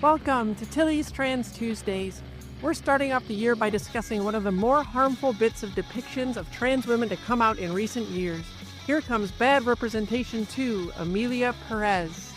Welcome to Tilly's Trans Tuesdays. We're starting off the year by discussing one of the more harmful bits of depictions of trans women to come out in recent years. Here comes Bad Representation 2, Emilia Pérez.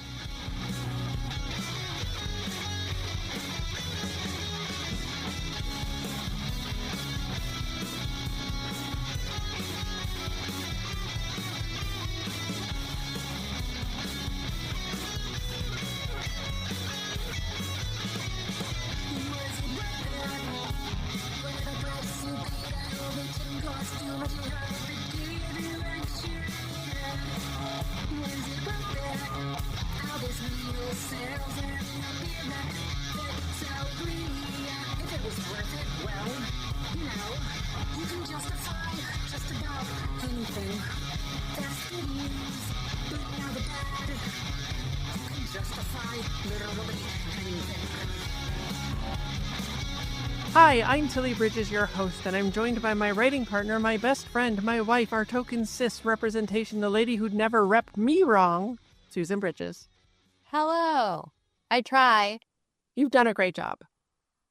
Hi, I'm Tilly Bridges, your host, and I'm joined by my writing partner, my best friend, my wife, our token cis representation, the lady who'd never repped me wrong, Susan Bridges. Hello. I try. You've done a great job.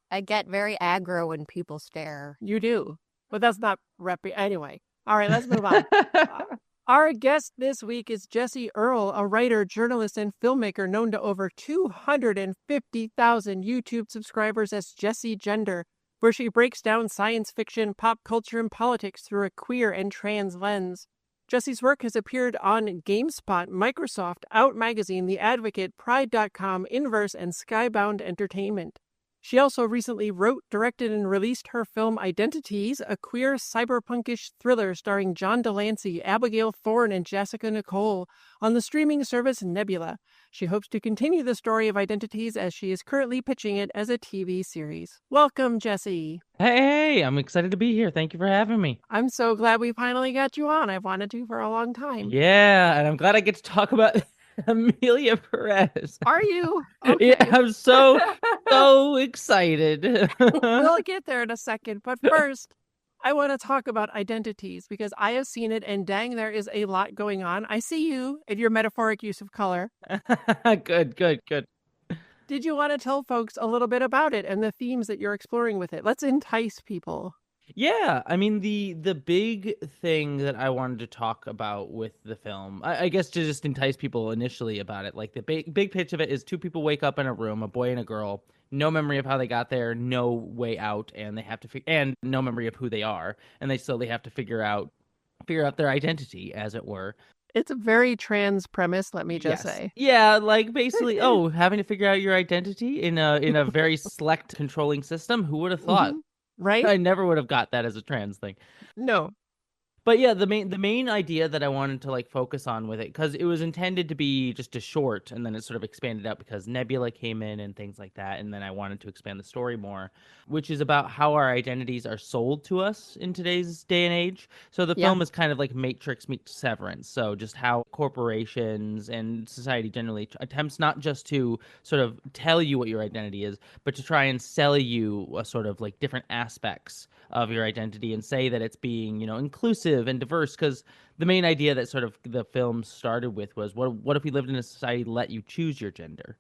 I get very aggro when people stare. You do. But that's not repping. Anyway. All right, let's move on. Our guest this week is Jessie Earl, a writer, journalist, and filmmaker known to over 250,000 YouTube subscribers as Jessie Gender, where she breaks down science fiction, pop culture, and politics through a queer and trans lens. Jessie's work has appeared on GameSpot, Microsoft, Out Magazine, The Advocate, Pride.com, Inverse, and Skybound Entertainment. She also recently wrote, directed, and released her film Identities, a queer cyberpunkish thriller starring John Delancey, Abigail Thorne, and Jessica Nicole on the streaming service Nebula. She hopes to continue the story of Identities as she is currently pitching it as a TV series. Welcome, Jessie. Hey, I'm excited to be here. Thank you for having me. I'm so glad we finally got you on. I've wanted to for a long time. Yeah, and I'm glad I get to talk about Emilia Pérez. Are you? Okay. Yeah, I'm so excited. We'll get there in a second, but first, I want to talk about Identities because I have seen it, and dang, there is a lot going on. I see you in your metaphoric use of color. Good. Did you want to tell folks a little bit about it and the themes that you're exploring with it? Let's entice people. Yeah, I mean, the big thing that I wanted to talk about with the film, I guess to just entice people initially about it, like the big pitch of it is two people wake up in a room, a boy and a girl, no memory of how they got there, no way out, and they have to and no memory of who they are, and they slowly have to figure out their identity, as it were. It's a very trans premise, let me just say. Yeah, like basically, having to figure out your identity in a very select controlling system. Who would have thought? Mm-hmm. Right? I never would have got that as a trans thing. No. But yeah, the main idea that I wanted to like focus on with it, because it was intended to be just a short, and then it sort of expanded out because Nebula came in and things like that, and then I wanted to expand the story more, which is about how our identities are sold to us in today's day and age. So the film is kind of like Matrix meets Severance. So just how corporations and society generally attempts not just to sort of tell you what your identity is, but to try and sell you a sort of like different aspects of your identity and say that it's being, inclusive and diverse, because the main idea that sort of the film started with was what if we lived in a society that let you choose your gender,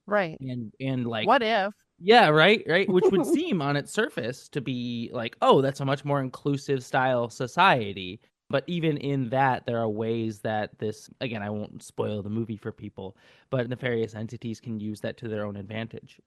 right? And like, what if? Yeah, right, which would seem on its surface to be like, oh, that's a much more inclusive style society. But even in that, there are ways that this, again, I won't spoil the movie for people, but nefarious entities can use that to their own advantage.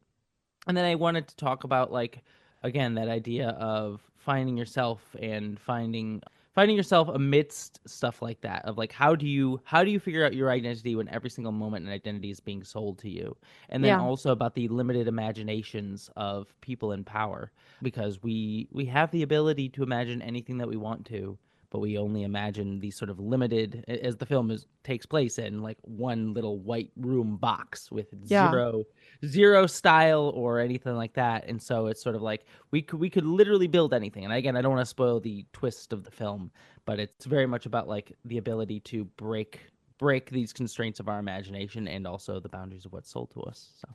And then I wanted to talk about, like, again, that idea of finding yourself and finding yourself amidst stuff like that, of like, how do you figure out your identity when every single moment an identity is being sold to you? And then also about the limited imaginations of people in power, because we have the ability to imagine anything that we want to, but we only imagine these sort of limited, as the film takes place in, like one little white room box with zero style or anything like that. And so it's sort of like we could literally build anything. And again, I don't want to spoil the twist of the film, but it's very much about like the ability to break these constraints of our imagination and also the boundaries of what's sold to us. So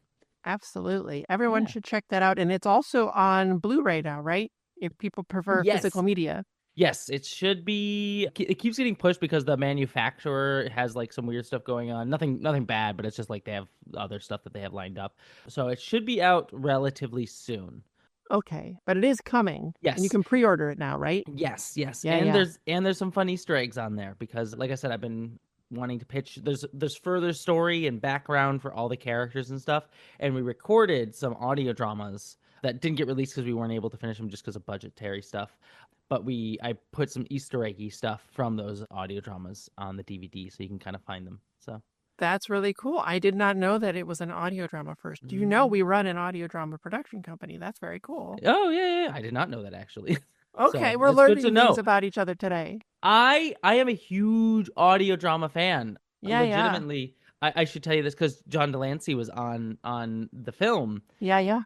absolutely, everyone should check that out. And it's also on Blu-ray now, right? If people prefer physical media. Yes, it should be. It keeps getting pushed because the manufacturer has like some weird stuff going on. Nothing bad, but it's just like they have other stuff that they have lined up. So it should be out relatively soon. Okay, but it is coming, and you Yes. can pre-order it now, right? Yes. Yeah, And yeah. there's some fun Easter eggs on there because like I said, I've been wanting to pitch. There's further story and background for all the characters and stuff. And we recorded some audio dramas that didn't get released because we weren't able to finish them just because of budgetary stuff. But I put some Easter eggy stuff from those audio dramas on the DVD so you can kind of find them. So That's really cool. I did not know that it was an audio drama first. Do you know we run an audio drama production company? That's very cool. Oh yeah. I did not know that actually. Okay, So we're it's good to learning know. things about each other today. I am a huge audio drama fan. Yeah, yeah. Legitimately, I should tell you this because John Delancey was on the film, Yeah, yeah.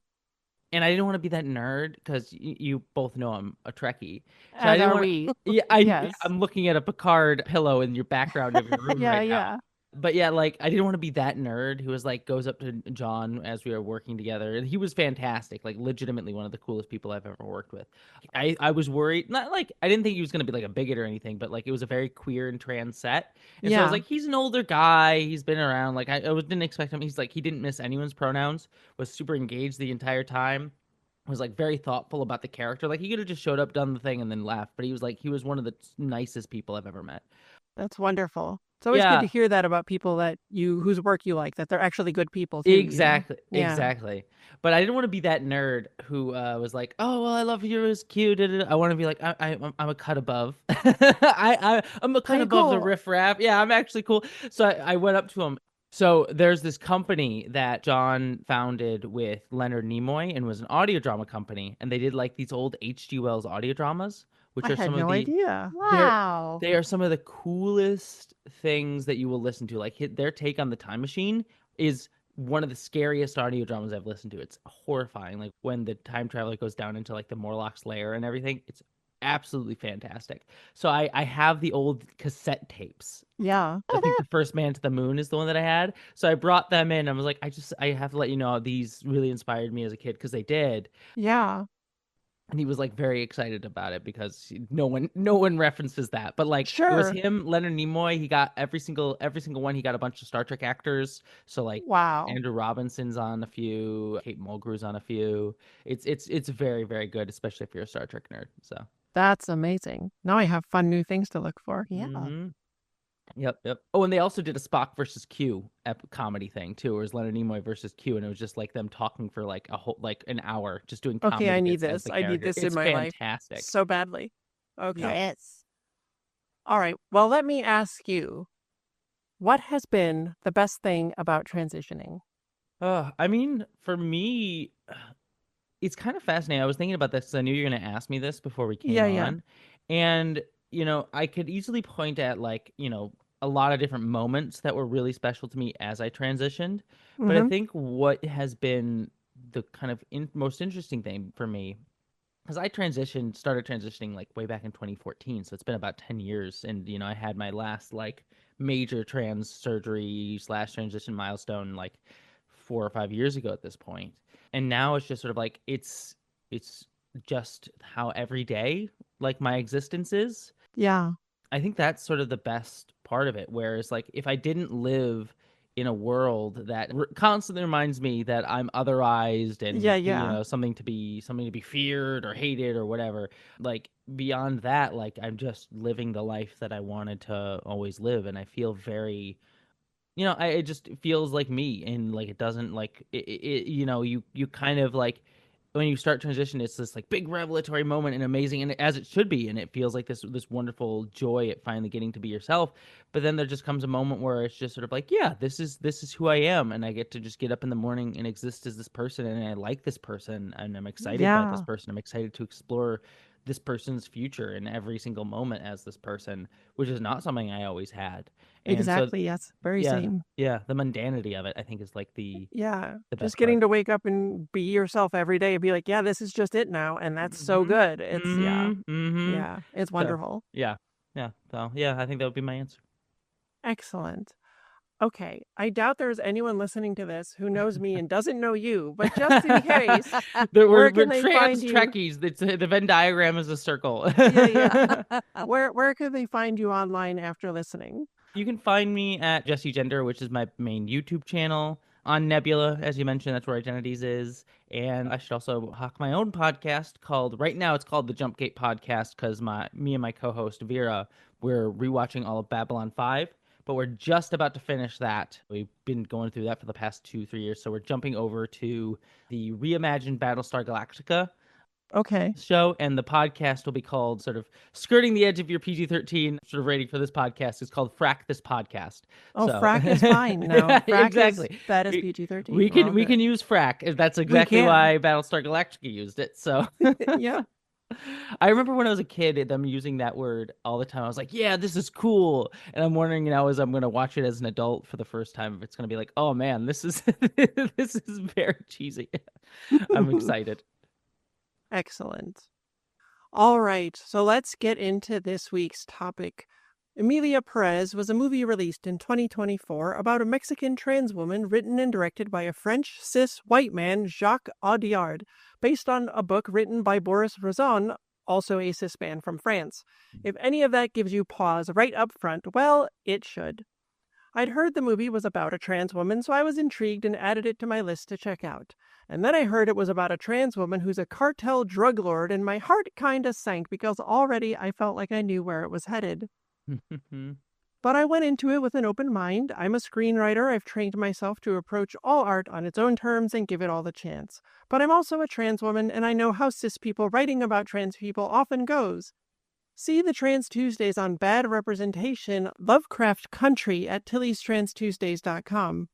and I didn't want to be that nerd because you both know I'm a Trekkie, so I As didn't are want. we. Yeah, Yes. I'm looking at a Picard pillow in your background of your room Yeah, right now. yeah. But yeah, like I didn't want to be that nerd who was like goes up to John as we were working together, and he was fantastic, like legitimately one of the coolest people I've ever worked with. I was worried, not like I didn't think he was gonna be like a bigot or anything, but like it was a very queer and trans set, and so I was Yeah. like, he's an older guy, he's been around, like didn't expect him. He's like he didn't miss anyone's pronouns, was super engaged the entire time. Was like very thoughtful about the character. Like he could have just showed up, done the thing, and then left. But he was one of the nicest people I've ever met. That's wonderful. It's always good Yeah, to hear that about people that whose work you like, that they're actually good people too, exactly, Yeah. exactly. But I didn't want to be that nerd who was like, "Oh, well, I love you, it's cute." Da, da, da." I want to be like, I'm a cut above. I'm a cut Pretty above the cool. riffraff. Yeah, I'm actually cool. So I went up to him. So there's this company that John founded with Leonard Nimoy and was an audio drama company, and they did like these old H.G. Wells audio dramas, which I are had some of no idea. they're Wow. they are some of the coolest things that you will listen to. Like their take on the time machine is one of the scariest audio dramas I've listened to. It's horrifying. Like when the time traveler goes down into like the Morlock's lair and everything. It's absolutely fantastic. So I have the old cassette tapes. Yeah. I think the first Man to the Moon is the one that I had. So I brought them in. I was like, I have to let you know these really inspired me as a kid because they did. Yeah. And he was like very excited about it because no one references that, but like it was Sure. him, Leonard Nimoy. He got every single one. He got a bunch of Star Trek actors, so like Wow. Andrew Robinson's on a few, Kate Mulgrew's on a few. It's very very good, especially if you're a Star Trek nerd. So That's amazing. Now I have fun new things to look for. Yeah. Yep. Oh, and they also did a Spock versus Q comedy thing too. It was Leonard Nimoy versus Q, and it was just like them talking for like a whole like an hour, just doing Okay, I comedy need bits as this. the I need character. this in It's my life fantastic. so badly. Okay. There is. All right. Well, let me ask you, what has been the best thing about transitioning? I mean, for me, it's kind of fascinating. I was thinking about this 'cause I knew you were going to ask me this before we came Yeah, yeah. on. And, I could easily point at like, a lot of different moments that were really special to me as I transitioned. But I Mm-hmm. think what has been the kind of most interesting thing for me, because started transitioning like way back in 2014. So it's been about 10 years. And, I had my last like major trans surgery / transition milestone like 4 or 5 years ago at this point. And now it's just sort of like it's just how every day like my existence is. Yeah. I think that's sort of the best part of it. Whereas, like, if I didn't live in a world that constantly reminds me that I'm otherized Yeah, and yeah. something to be feared or hated or whatever, like beyond that, like I'm just living the life that I wanted to always live, and I feel very it just feels like me, and like it doesn't like you kind of like when you start transition, it's this like big revelatory moment and amazing, and as it should be, and it feels like this wonderful joy at finally getting to be yourself. But then there just comes a moment where it's just sort of like, yeah, this is who I am, and I get to just get up in the morning and exist as this person, and I like this person, and I'm excited by this Yeah. person. I'm excited to explore this person's future in every single moment as this person, which is not something I always had. And so Exactly. Yes. Very yeah, same. yeah, the mundanity of it, I think, is like Yeah. the Just best getting part. to wake up and be yourself every day and be like, yeah, this is just it now. And that's so Mhm. good. It's, yeah. Mhm. Mhm. Yeah. It's So, wonderful. yeah. Yeah. So, yeah, I think that would be my answer. Excellent. Okay, I doubt there's anyone listening to this who knows me and doesn't know you, but just in case, We're can they trans find you? Trekkies. The Venn diagram is a circle. Yeah. Where can they find you online after listening? You can find me at Jessie Gender, which is my main YouTube channel. On Nebula, as you mentioned, that's where Identities is. And I should also hawk my own podcast right now it's called the Jumpgate Podcast, because me and my co-host Vera, we're rewatching all of Babylon 5, but we're just about to finish that. We've been going through that for the past 2-3 years, so we're jumping over to the reimagined Battlestar Galactica Okay. show, and the podcast will be called, sort of skirting the edge of your PG-13 sort of rating for this podcast, is called Frack This Podcast. Oh, so, frack is fine. No, frack exactly. that is PG-13. We can use frack. That's exactly why Battlestar Galactica used it. So yeah. I remember when I was a kid, them using that word all the time. I was like, yeah, this is cool. And I'm wondering now, as I'm going to watch it as an adult for the first time, if it's going to be like, oh man, this is this is very cheesy. I'm excited. Excellent. All right, so let's get into this week's topic. Emilia Pérez was a movie released in 2024 about a Mexican trans woman written and directed by a French cis white man, Jacques Audiard, based on a book written by Boris Razon, also a cis man from France. If any of that gives you pause right up front, well, it should. I'd heard the movie was about a trans woman, so I was intrigued and added it to my list to check out. And then I heard it was about a trans woman who's a cartel drug lord, and my heart kinda sank because already I felt like I knew where it was headed. But I went into it with an open mind. I'm a screenwriter. I've trained myself to approach all art on its own terms and give it all the chance. But I'm also a trans woman, and I know how cis people writing about trans people often goes. See the Trans Tuesdays on Bad Representation, Lovecraft Country at Tilly'sTransTuesdays.com.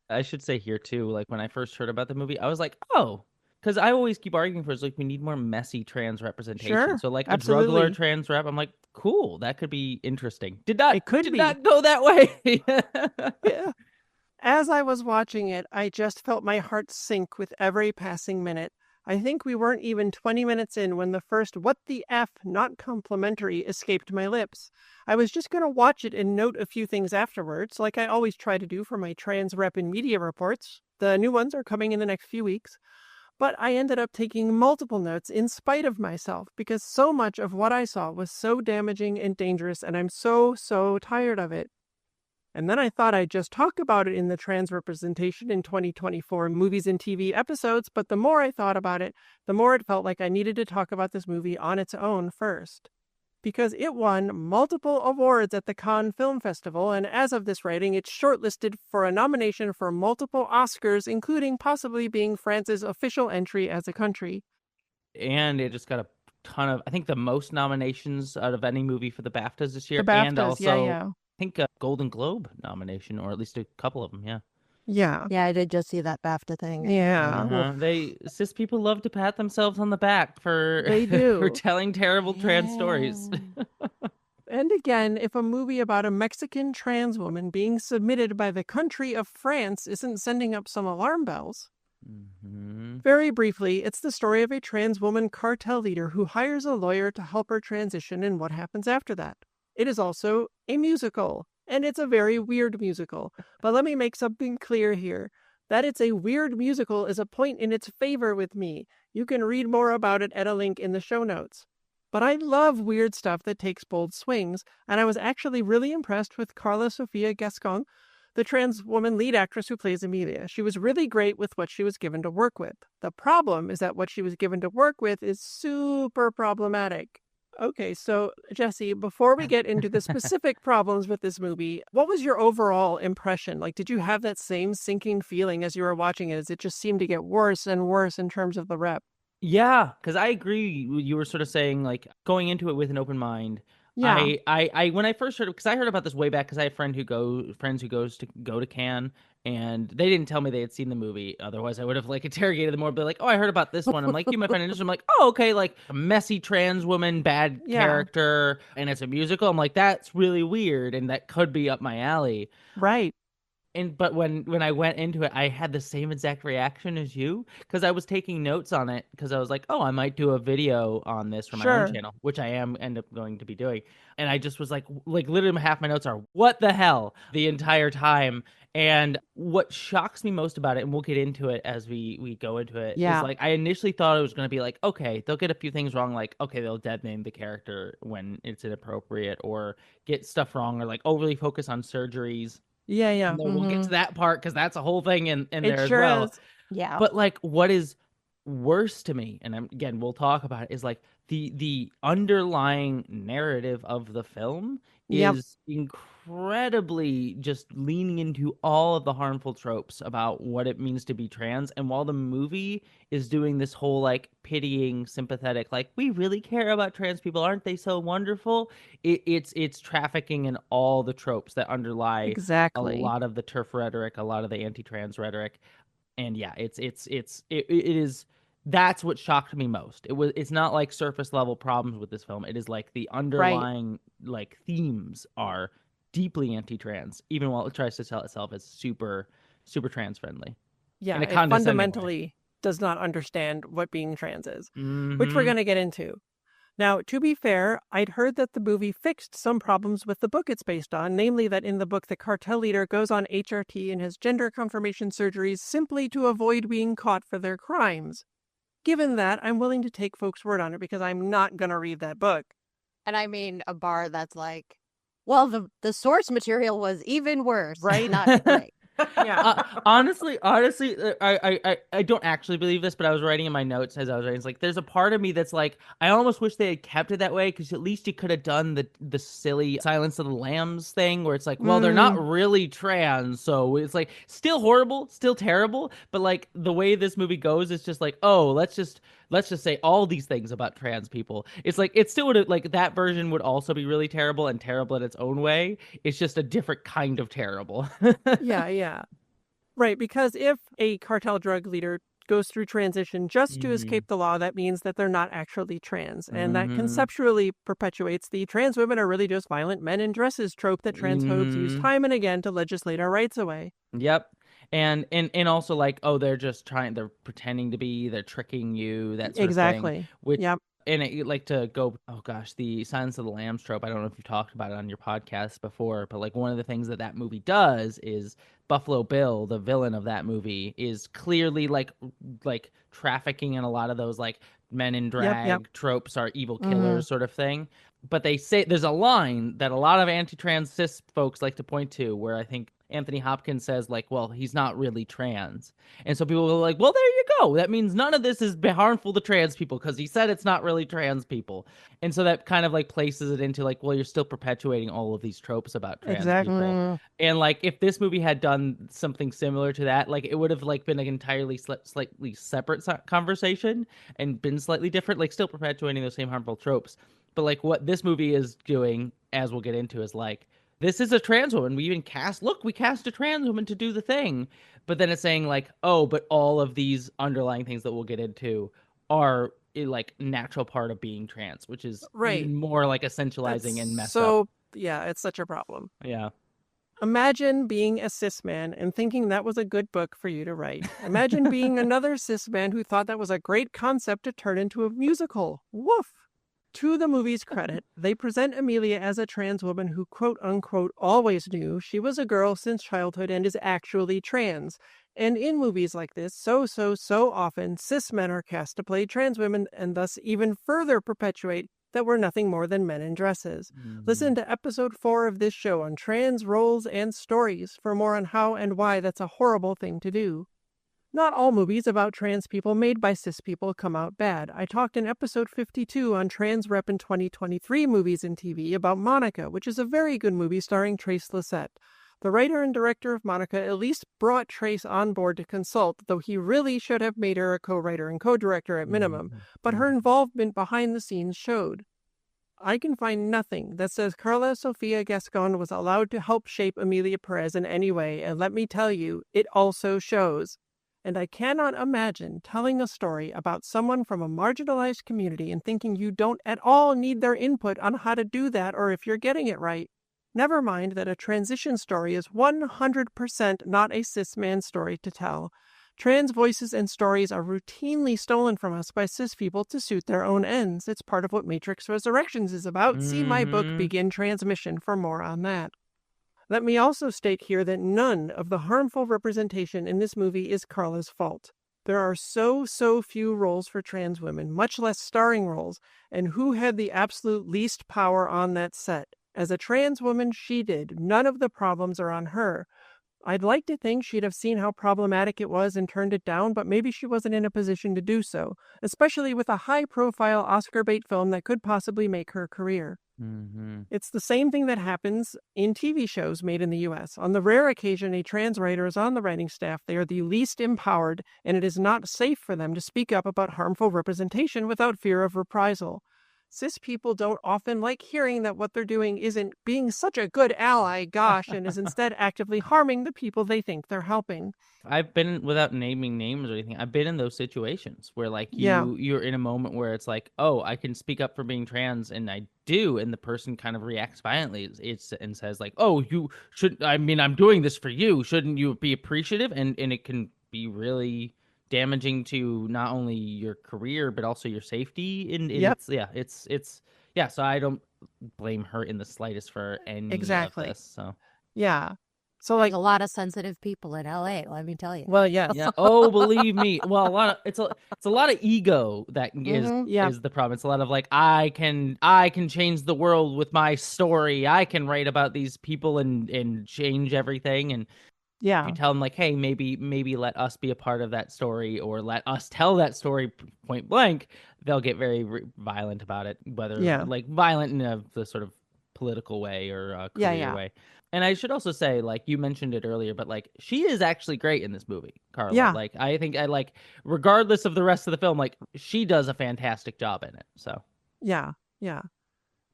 I should say here too, like when I first heard about the movie, I was like, oh, because I always keep arguing for, it's like, we need more messy trans representation. Sure, so like absolutely. a drug lord trans rep, I'm like, cool, that could be interesting. Did not go that way. Yeah. As I was watching it, I just felt my heart sink with every passing minute. I think we weren't even 20 minutes in when the first "what the F, not complimentary" escaped my lips. I was just going to watch it and note a few things afterwards, like I always try to do for my trans rep and media reports. The new ones are coming in the next few weeks. But I ended up taking multiple notes in spite of myself, because so much of what I saw was so damaging and dangerous, and I'm so tired of it. And then I thought I'd just talk about it in the trans representation in 2024 movies and TV episodes, but the more I thought about it, the more it felt like I needed to talk about this movie on its own first. Because it won multiple awards at the Cannes Film Festival, and as of this writing, it's shortlisted for a nomination for multiple Oscars, including possibly being France's official entry as a country. And it just got a ton of, I think, the most nominations out of any movie for the BAFTAs this year. The BAFTAs, and also, yeah. I think a Golden Globe nomination, or at least a couple of them, yeah. Yeah. Yeah, I did just see that BAFTA thing. Yeah. Cis people love to pat themselves on the back for telling terrible trans stories. And again, if a movie about a Mexican trans woman being submitted by the country of France isn't sending up some alarm bells. Very briefly, it's the story of a trans woman cartel leader who hires a lawyer to help her transition and what happens after that. It is also a musical, and it's a very weird musical. But let me make something clear here. That it's a weird musical is a point in its favor with me. You can read more about it at a link in the show notes. But I love weird stuff that takes bold swings, and I was actually really impressed with Carla Sofia Gascon, the trans woman lead actress who plays Emilia. She was really great with what she was given to work with. The problem is that what she was given to work with is super problematic. Okay, so Jessie, before we get into the specific problems with this movie, what was your overall impression? Like, did you have that same sinking feeling as you were watching it, as it just seemed to get worse and worse in terms of the rep? Yeah, because I agree. You were sort of saying, like, going into it with an open mind. Yeah. I when I first heard, because I heard about this way back, because I have friends who go to Cannes, and they didn't tell me they had seen the movie. Otherwise, I would have like interrogated them more. But like, oh, I heard about this one. I'm like, you might find it interesting. I'm like, oh, okay, like a messy trans woman, bad character, and it's a musical. I'm like, that's really weird, and that could be up my alley. Right. but when I went into it, I had the same exact reaction as you because I was taking notes on it because I was like, oh, I might do a video on this for my own Sure. channel, which I am end up going to be doing. And I just was like literally half my notes are what the hell the entire time. And what shocks me most about it, and we'll get into it as we go into it, is Yeah. like I initially thought it was going to be like, okay, they'll get a few things wrong, like okay, they'll dead name the character when it's inappropriate, or get stuff wrong, or like overly focus on surgeries. Yeah, And yeah. then we'll get to that part because that's a whole thing in It there as sure well. is. Yeah. But like, what is worse to me, and again, we'll talk about it, is like the underlying narrative of the film Yep. is incredibly just leaning into all of the harmful tropes about what it means to be trans. And while the movie is doing this whole like pitying, sympathetic, like we really care about trans people, aren't they so wonderful? It's trafficking in all the tropes that underlie a Exactly. lot of the turf rhetoric, a lot of the anti-trans rhetoric. And yeah, it is that's what shocked me most. It's not like surface level problems with this film. It is like the Right. underlying like themes are deeply anti-trans, even while it tries to sell itself as super trans friendly in Yeah, a it condescending way. fundamentally does not understand what being trans is, which we're Mm-hmm. going to get into. Now, to be fair, I'd heard that the movie fixed some problems with the book it's based on, namely that in the book, the cartel leader goes on HRT and has gender confirmation surgeries simply to avoid being caught for their crimes. Given that, I'm willing to take folks' word on it because I'm not going to read that book. And I mean, a bar that's like, well, the source material was even worse. Right? Not great. Yeah. Honestly, I don't actually believe this, but I was writing in my notes as I was writing. It's like there's a part of me that's like, I almost wish they had kept it that way because at least you could have done the silly Silence of the Lambs thing where it's like, well, they're not really trans, so it's like still horrible, still terrible, but like the way this movie goes, it's just like, oh, let's just say all these things about trans people. It's like it still would like that version would also be really terrible and terrible in its own way. It's just a different kind of terrible. Yeah, yeah. Right, because if a cartel drug leader goes through transition just to Mhm. escape the law, that means that they're not actually trans. And that Mhm. conceptually perpetuates the trans women are really just violent men in dresses trope that transphobes use Mhm. time and again to legislate our rights away. Yep. And also like, oh, they're pretending to be, they're tricking you, that sort of thing. Exactly. Which Yep. and it like to go, oh gosh, the Silence of the Lambs trope. I don't know if you've talked about it on your podcast before, but like one of the things that movie does is Buffalo Bill, the villain of that movie, is clearly like trafficking in a lot of those like men in Yep. Yep. drag tropes are evil Hmm. killers sort of thing. But they say there's a line that a lot of anti-trans cis folks like to point to where I think Anthony Hopkins says like, well, he's not really trans. And so people are like, well, there you go. That means none of this is harmful to trans people because he said it's not really trans people. And so that kind of like places it into like, well, you're still perpetuating all of these tropes about trans Exactly. people. Mm. And like if this movie had done something similar to that, like it would have like been an entirely slightly separate conversation and been slightly different, like still perpetuating those same harmful tropes. But like what this movie is doing, as we'll get into, is like this is a trans woman. We cast a trans woman to do the thing. But then it's saying like, oh, but all of these underlying things that we'll get into are like natural part of being trans, which is Right. even more like That's essentializing and messed up. so, yeah, it's such a problem. Yeah. Imagine being a cis man and thinking that was a good book for you to write. Imagine being another cis man who thought that was a great concept to turn into a musical. Woof! To the movie's credit, they present Emilia as a trans woman who quote unquote always knew she was a girl since childhood and is actually trans. And in movies like this, so often, cis men are cast to play trans women and thus even further perpetuate that we're nothing more than men in dresses. Mhm. Listen to episode 4 of this show on trans roles and stories for more on how and why that's a horrible thing to do. Not all movies about trans people made by cis people come out bad. I talked in episode 52 on Trans Rep in 2023 movies and TV about Monica, which is a very good movie starring Trace Lysette. The writer and director of Monica at least brought Trace on board to consult, though he really should have made her a co-writer and co-director at minimum, but her involvement behind the scenes showed. I can find nothing that says Carla Sofia Gascon was allowed to help shape Emilia Pérez in any way, and let me tell you, it also shows. And I cannot imagine telling a story about someone from a marginalized community and thinking you don't at all need their input on how to do that or if you're getting it right. Never mind that a transition story is 100% not a cis man story to tell. Trans voices and stories are routinely stolen from us by cis people to suit their own ends. It's part of what Matrix Resurrections is about. See my book, Begin Transmission, for more on that. Let me also state here that none of the harmful representation in this movie is Carla's fault. There are so few roles for trans women, much less starring roles, and who had the absolute least power on that set? As a trans woman, she did. None of the problems are on her. I'd like to think she'd have seen how problematic it was and turned it down, but maybe she wasn't in a position to do so, especially with a high-profile Oscar bait film that could possibly make her career. It's the same thing that happens in TV shows made in the U.S. On the rare occasion a trans writer is on the writing staff, they are the least empowered, and it is not safe for them to speak up about harmful representation without fear of reprisal. Cis people don't often like hearing that what they're doing isn't being such a good ally, gosh, and is instead actively harming the people they think they're helping. I've been, without naming names or anything, I've been in those situations where like you're in a moment where it's like, oh, I can speak up for being trans, and I do, and the person kind of reacts violently and says like, oh, you should, I mean, I'm doing this for you, shouldn't you be appreciative? And it can be really damaging to not only your career but also your safety. And it's so I don't blame her in the slightest for any of this. So like a lot of sensitive people in LA, let me tell you. Well, yes. Yeah. Oh, believe me. Well, it's a lot of ego that is the problem. It's a lot of like, I can change the world with my story. I can write about these people and change everything. And if you tell them like, hey, maybe let us be a part of that story, or let us tell that story point blank, they'll get very violent about it, whether like violent in the sort of political way or career way. And I should also say, like, you mentioned it earlier, but like, she is actually great in this movie, Carla. Yeah. Like, I think regardless of the rest of the film, like, she does a fantastic job in it. So yeah.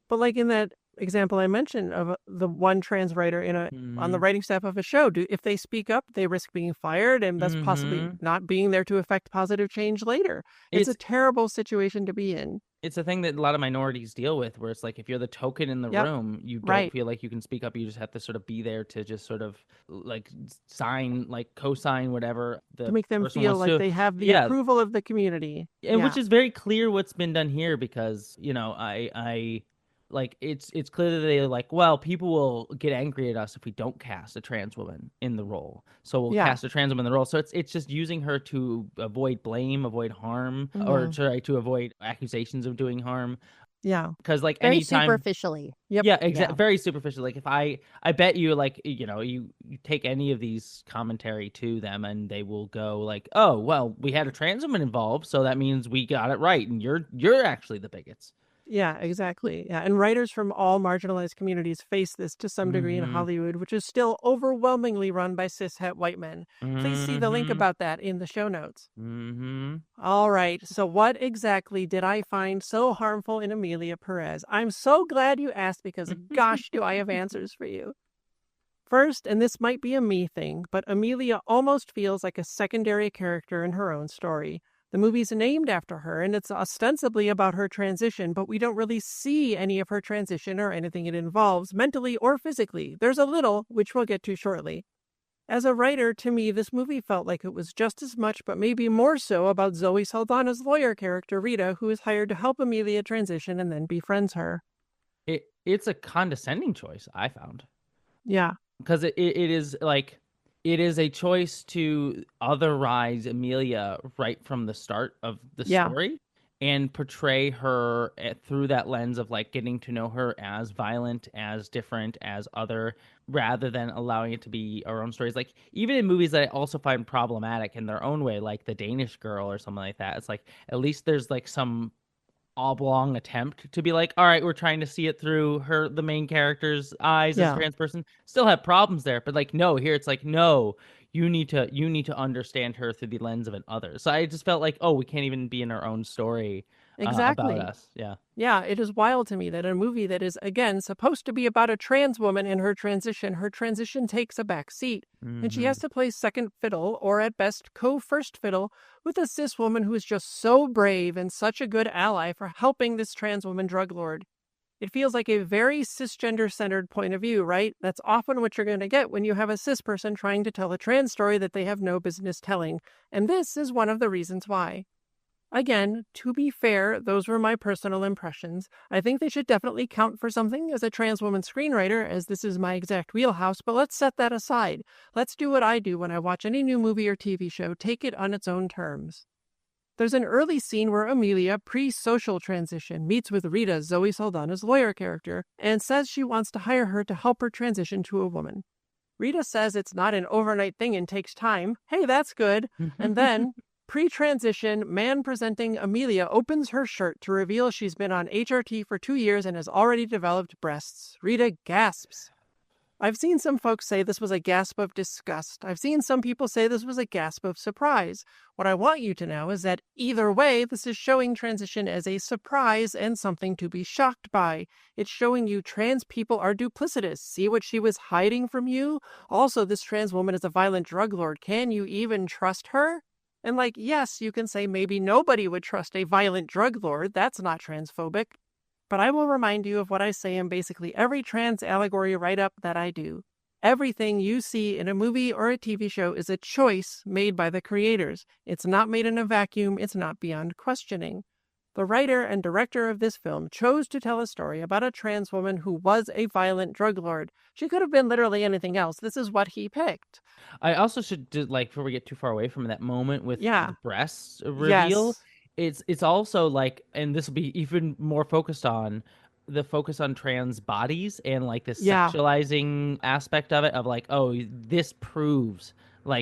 But like in that example I mentioned of the one trans writer on the writing staff of a show, if they speak up, they risk being fired, and thus possibly not being there to affect positive change later. It's a terrible situation to be in. It's a thing that a lot of minorities deal with, where it's like, if you're the token in the room, you don't feel like you can speak up. You just have to sort of be there to just sort of like sign, like co-sign whatever the to make them person feel wants like to. they have the approval of the community. And which is very clear what's been done here, because, you know, I like, it's clear that they're like, well, people will get angry at us if we don't cast a trans woman in the role, so we'll cast a trans woman in the role. So it's just using her to avoid blame, avoid harm, or try to avoid accusations of doing harm. Yeah, because like very anytime, superficially. Yeah, exactly. Very superficial. Like, if I bet you, like, you know, you take any of these commentary to them, and they will go like, oh, well, we had a trans woman involved, so that means we got it right, and you're actually the bigots. Yeah, exactly. Yeah, and writers from all marginalized communities face this to some degree in Hollywood, which is still overwhelmingly run by cishet white men. Please see the link about that in the show notes. All right, so what exactly did I find so harmful in Emilia Pérez? I'm so glad you asked, because gosh, do I have answers for you. First, and this might be a me thing, but Emilia almost feels like a secondary character in her own story. The movie's named after her, and it's ostensibly about her transition, but we don't really see any of her transition or anything it involves, mentally or physically. There's a little, which we'll get to shortly. As a writer, to me, this movie felt like it was just as much, but maybe more so, about Zoe Saldana's lawyer character, Rita, who is hired to help Emilia transition and then befriends her. It's a condescending choice, I found. Yeah. Because it is like... It is a choice to otherize Emilia right from the start of the story, and portray her through that lens of like getting to know her as violent, as different, as other, rather than allowing it to be our own stories. Like, even in movies that I also find problematic in their own way, like The Danish Girl or something like that, it's like, at least there's like some oblong attempt to be like, all right, we're trying to see it through the main character's eyes as a trans person. Still have problems there, but like, no, here it's like, no, you need to understand her through the lens of an other. So I just felt like, oh, we can't even be in our own story Exactly. about us. Yeah, it is wild to me that a movie that is, again, supposed to be about a trans woman and her transition takes a back seat. And she has to play second fiddle, or at best co-first fiddle, with a cis woman who is just so brave and such a good ally for helping this trans woman drug lord. It feels like a very cisgender-centered point of view, right? That's often what you're going to get when you have a cis person trying to tell a trans story that they have no business telling. And this is one of the reasons why. Again, to be fair, those were my personal impressions. I think they should definitely count for something as a trans woman screenwriter, as this is my exact wheelhouse, but let's set that aside. Let's do what I do when I watch any new movie or TV show, take it on its own terms. There's an early scene where Emilia, pre-social transition, meets with Rita, Zoe Saldana's lawyer character, and says she wants to hire her to help her transition to a woman. Rita says it's not an overnight thing and takes time. Hey, that's good. And then, pre-transition, man presenting Emilia opens her shirt to reveal she's been on HRT for 2 years and has already developed breasts. Rita gasps. I've seen some folks say this was a gasp of disgust. I've seen some people say this was a gasp of surprise. What I want you to know is that either way, this is showing transition as a surprise and something to be shocked by. It's showing you trans people are duplicitous. See what she was hiding from you? Also, this trans woman is a violent drug lord. Can you even trust her? And yes, you can say maybe nobody would trust a violent drug lord. That's not transphobic. But I will remind you of what I say in basically every trans allegory write-up that I do. Everything you see in a movie or a TV show is a choice made by the creators. It's not made in a vacuum. It's not beyond questioning. The writer and director of this film chose to tell a story about a trans woman who was a violent drug lord. She could have been literally anything else. This is what he picked. I also should do, before we get too far away from that moment with the breasts reveal, Yes. it's also and this will be even more focused on the focus on trans bodies and this sexualizing aspect of it, of oh, this proves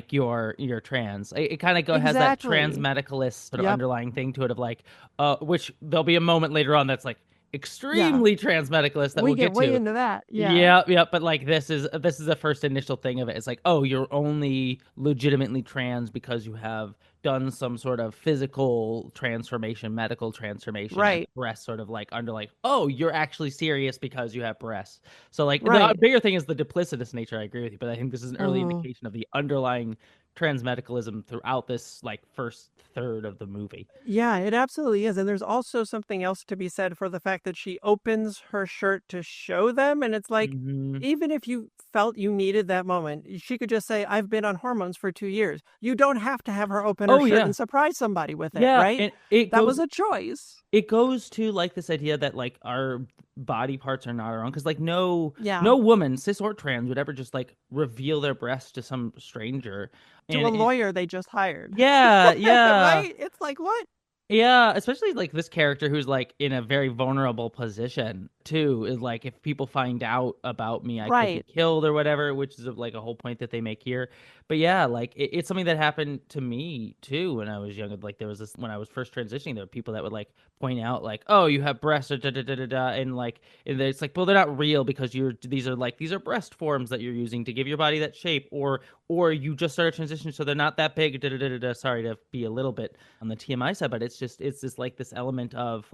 you're trans. It kind of has that transmedicalist sort of underlying thing to it of which there'll be a moment later on that's extremely transmedicalist that we'll get way to. Into that. Yeah. But this is the first initial thing of it. It's oh, you're only legitimately trans because you have done some sort of physical transformation, medical transformation, right? Breasts sort of under oh, you're actually serious because you have breasts. So the bigger thing is the duplicitous nature. I agree with you, but I think this is an early indication of the underlying transmedicalism throughout this first third of the movie. Yeah, it absolutely is. And there's also something else to be said for the fact that she opens her shirt to show them. And it's even if you felt you needed that moment, she could just say, I've been on hormones for 2 years. You don't have to have her open her shirt and surprise somebody with it, right? And that was a choice. It goes to this idea that our body parts are not our own, because no woman, cis or trans, would ever just reveal their breasts to some stranger, to a lawyer they just hired. Yeah. Right? It's what? Yeah, especially this character who's in a very vulnerable position too, is if people find out about me, I could be killed or whatever, which is a whole point that they make here. But yeah, it's something that happened to me too when I was younger. There was this, when I was first transitioning, there were people that would point out oh, you have breasts or da da da da da, and and it's well, they're not real because these are breast forms that you're using to give your body that shape, or you just started transitioning, so they're not that big. Da da da da da. Sorry to be a little bit on the TMI side, but it's this this element of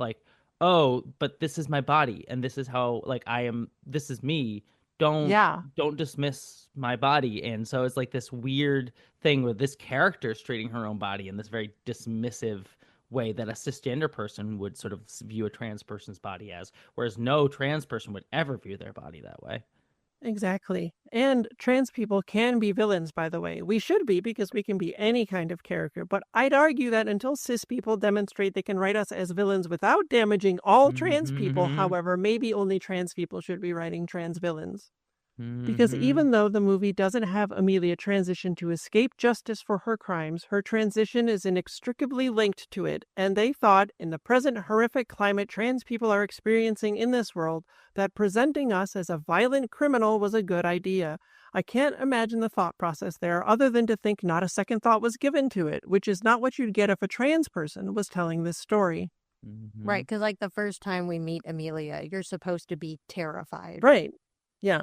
oh, but this is my body and this is how I am, this is me. Don't dismiss my body. And so it's this weird thing where this character is treating her own body in this very dismissive way that a cisgender person would sort of view a trans person's body as, whereas no trans person would ever view their body that way. Exactly. And trans people can be villains, by the way. We should be, because we can be any kind of character. But I'd argue that until cis people demonstrate they can write us as villains without damaging all trans people, however, maybe only trans people should be writing trans villains. Because even though the movie doesn't have Emilia transition to escape justice for her crimes, her transition is inextricably linked to it, and they thought, in the present horrific climate trans people are experiencing in this world, that presenting us as a violent criminal was a good idea. I can't imagine the thought process there other than to think not a second thought was given to it, which is not what you'd get if a trans person was telling this story. Right, because the first time we meet Emilia, you're supposed to be terrified. Right, yeah.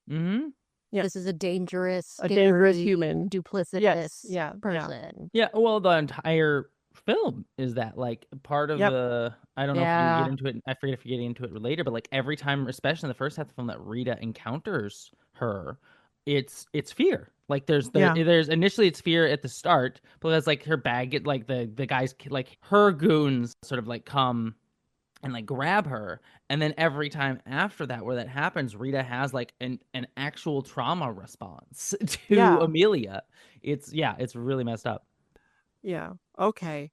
Yeah. This is a dangerous human, duplicitous person. Yeah, well, the entire film is that part of the, I don't know if you get into it, I forget if you get into it later, but every time, especially in the first half of the film, that Rita encounters her, it's fear. There's initially it's fear at the start, but as her bag, the guys, her goons sort of come and like grab her. And then every time after that where that happens, Rita has like an actual trauma response to Yeah. Emilia. It's really messed up. Yeah. Okay.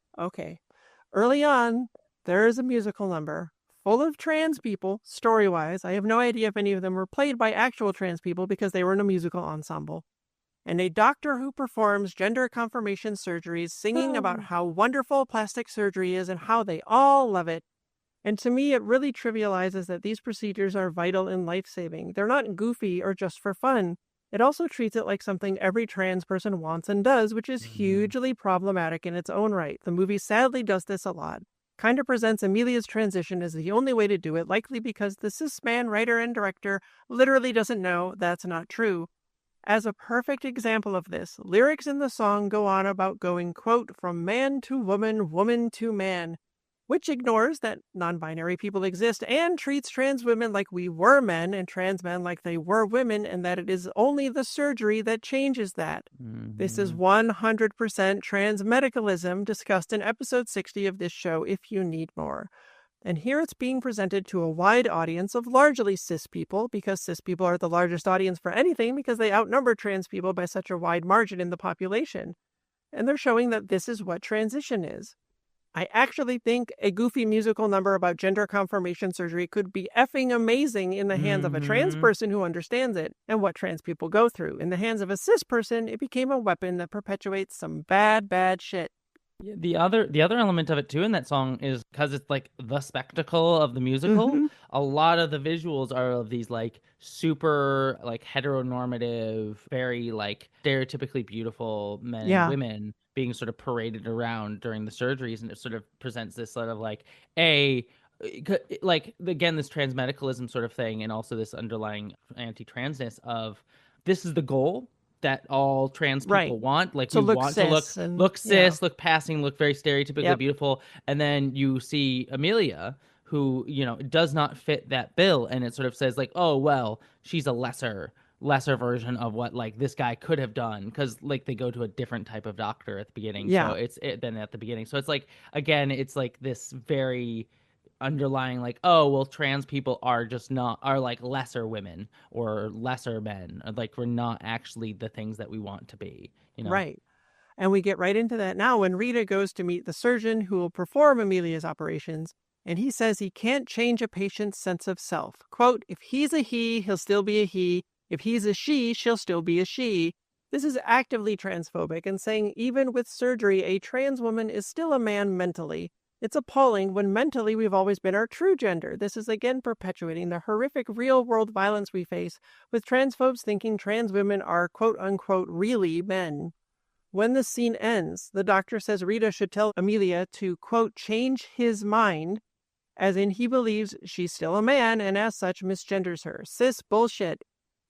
Early on, there is a musical number full of trans people, story-wise. I have no idea if any of them were played by actual trans people because they were in a musical ensemble. And a doctor who performs gender confirmation surgeries singing about how wonderful plastic surgery is and how they all love it. And to me, it really trivializes that these procedures are vital and life-saving. They're not goofy or just for fun. It also treats it like something every trans person wants and does, which is hugely problematic in its own right. The movie sadly does this a lot. Kind of presents Emilia's transition as the only way to do it, likely because the cis man writer and director literally doesn't know that's not true. As a perfect example of this, lyrics in the song go on about going, quote, from man to woman, woman to man, which ignores that non-binary people exist and treats trans women like we were men and trans men like they were women, and that it is only the surgery that changes that. This is 100% transmedicalism, discussed in episode 60 of this show if you need more. And here it's being presented to a wide audience of largely cis people, because cis people are the largest audience for anything because they outnumber trans people by such a wide margin in the population. And they're showing that this is what transition is. I actually think a goofy musical number about gender confirmation surgery could be effing amazing in the hands of a trans person who understands it and what trans people go through. In the hands of a cis person, it became a weapon that perpetuates some bad, bad shit. The other element of it too in that song is because it's like the spectacle of the musical. A lot of the visuals are of these like super like heteronormative, very like stereotypically beautiful men and women being sort of paraded around during the surgeries, and it sort of presents this sort of like again this transmedicalism sort of thing, and also this underlying anti-transness of this is the goal that all trans people want. Like, we want to look cis, look passing, look very stereotypically beautiful. And then you see Emilia, who, you know, does not fit that bill. And it sort of says like, oh, well, she's a lesser version of what like this guy could have done. Cause like they go to a different type of doctor at the beginning. So then at the beginning. So it's like, again, it's like this very underlying like, oh, well, trans people are like lesser women or lesser men, like we're not actually the things that we want to be, you know. Right. And we get right into that now when Rita goes to meet the surgeon who will perform Emilia's operations, and he says he can't change a patient's sense of self. Quote, if he's a he, he'll still be a he. If he's a she, she'll still be a she. This is actively transphobic and saying even with surgery, a trans woman is still a man mentally. It's appalling when mentally we've always been our true gender. This is again perpetuating the horrific real-world violence we face, with transphobes thinking trans women are quote-unquote really men. When the scene ends, the doctor says Rita should tell Emilia to, quote, change his mind, as in he believes she's still a man and as such misgenders her. Cis bullshit.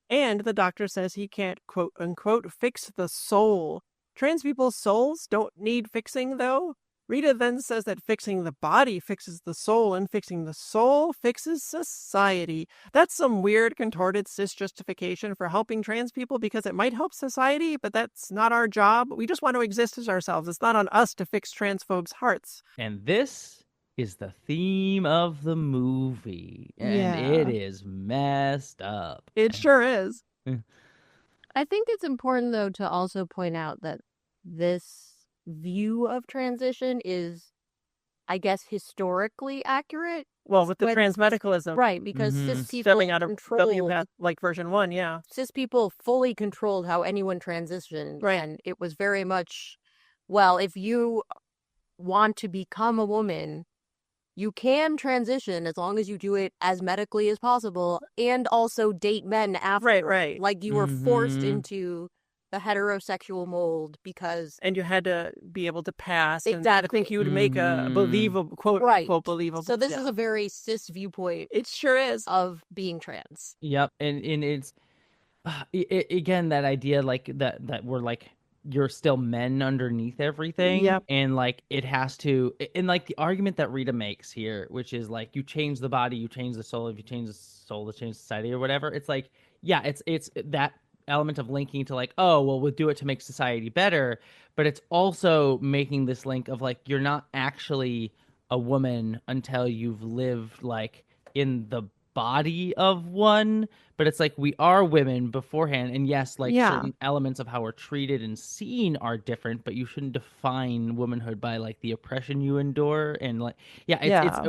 And the doctor says he can't, quote-unquote, fix the soul. Trans people's souls don't need fixing, though. Rita then says that fixing the body fixes the soul, and fixing the soul fixes society. That's some weird, contorted cis justification for helping trans people because it might help society, but that's not our job. We just want to exist as ourselves. It's not on us to fix transphobes' hearts. And this is the theme of the movie, and it is messed up. It sure is. I think it's important, though, to also point out that this view of transition is, I guess, historically accurate. Well, with the transmedicalism. Right, because cis people stepping out of WPATH, like version 1, cis people fully controlled how anyone transitioned. Right. And it was very much, well, if you want to become a woman, you can transition as long as you do it as medically as possible and also date men after. Right. Like you were forced into the heterosexual mold because... And you had to be able to pass. Exactly. And I think you would make a believable, quote, quote, believable. So this is a very cis viewpoint. It sure is. Of being trans. Yep. And it's, again, that idea like that we're like, you're still men underneath everything. Yep. And like it has to, and like the argument that Rita makes here, which is like you change the body, you change the soul. If you change the soul, to change society or whatever. It's like, yeah, it's that element of linking to like, oh, well, we'll do it to make society better, but it's also making this link of like you're not actually a woman until you've lived like in the body of one, but it's like we are women beforehand, and yes, like certain elements of how we're treated and seen are different, but you shouldn't define womanhood by like the oppression you endure. And like it's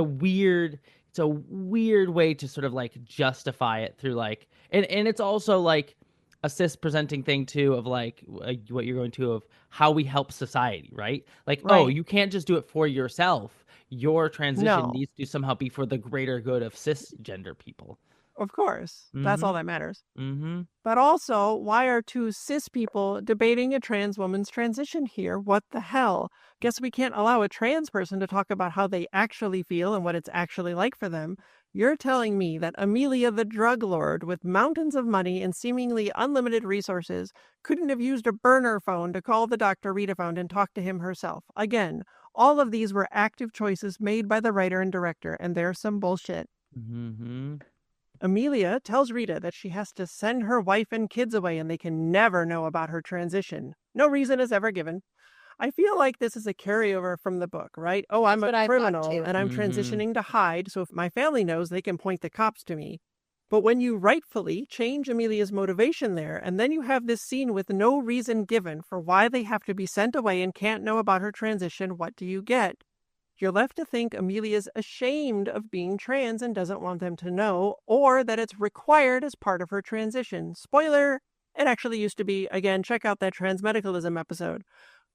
a weird way to sort of like justify it through like, and it's also like a cis presenting thing too of like what you're going to of how we help society, right? Like, oh, you can't just do it for yourself. Your transition needs to somehow be for the greater good of cisgender people. Of course. That's all that matters. Mm-hmm. But also, why are two cis people debating a trans woman's transition here? What the hell? Guess we can't allow a trans person to talk about how they actually feel and what it's actually like for them. You're telling me that Emilia the drug lord with mountains of money and seemingly unlimited resources couldn't have used a burner phone to call the doctor Rita found and talk to him herself? Again, all of these were active choices made by the writer and director, and there's some bullshit. Mm-hmm. Emilia tells Rita that she has to send her wife and kids away and they can never know about her transition. No reason is ever given. I feel like this is a carryover from the book, right? Oh, I'm a criminal and I'm transitioning to hide, so if my family knows, they can point the cops to me. But when you rightfully change Emilia's motivation there, and then you have this scene with no reason given for why they have to be sent away and can't know about her transition, what do you get? You're left to think Emilia's ashamed of being trans and doesn't want them to know, or that it's required as part of her transition. Spoiler, it actually used to be. Again, check out that Transmedicalism episode.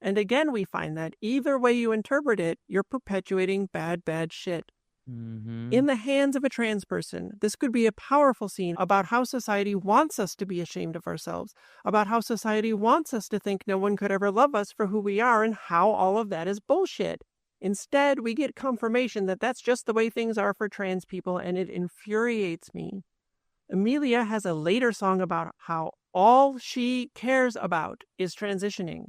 And again, we find that either way you interpret it, you're perpetuating bad shit. Mm-hmm. In the hands of a trans person, this could be a powerful scene about how society wants us to be ashamed of ourselves, about how society wants us to think no one could ever love us for who we are, and how all of that is bullshit. Instead, we get confirmation that that's just the way things are for trans people, and it infuriates me. Emilia has a later song about how all she cares about is transitioning.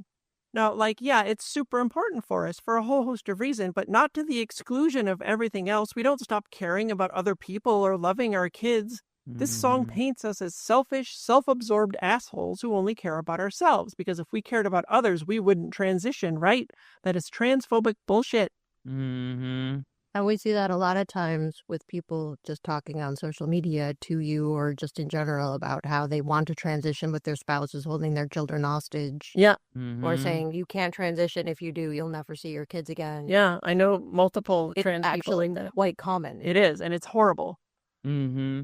Now, it's super important for us for a whole host of reasons, but not to the exclusion of everything else. We don't stop caring about other people or loving our kids. This song paints us as selfish, self-absorbed assholes who only care about ourselves, because if we cared about others, we wouldn't transition, right? That is transphobic bullshit. Mm-hmm. And we see that a lot of times with people just talking on social media to you or just in general about how they want to transition with their spouses holding their children hostage. Yeah. Mm-hmm. Or saying you can't transition. If you do, you'll never see your kids again. Yeah, I know multiple trans people. It's actually quite common. It is, and it's horrible. Mm-hmm.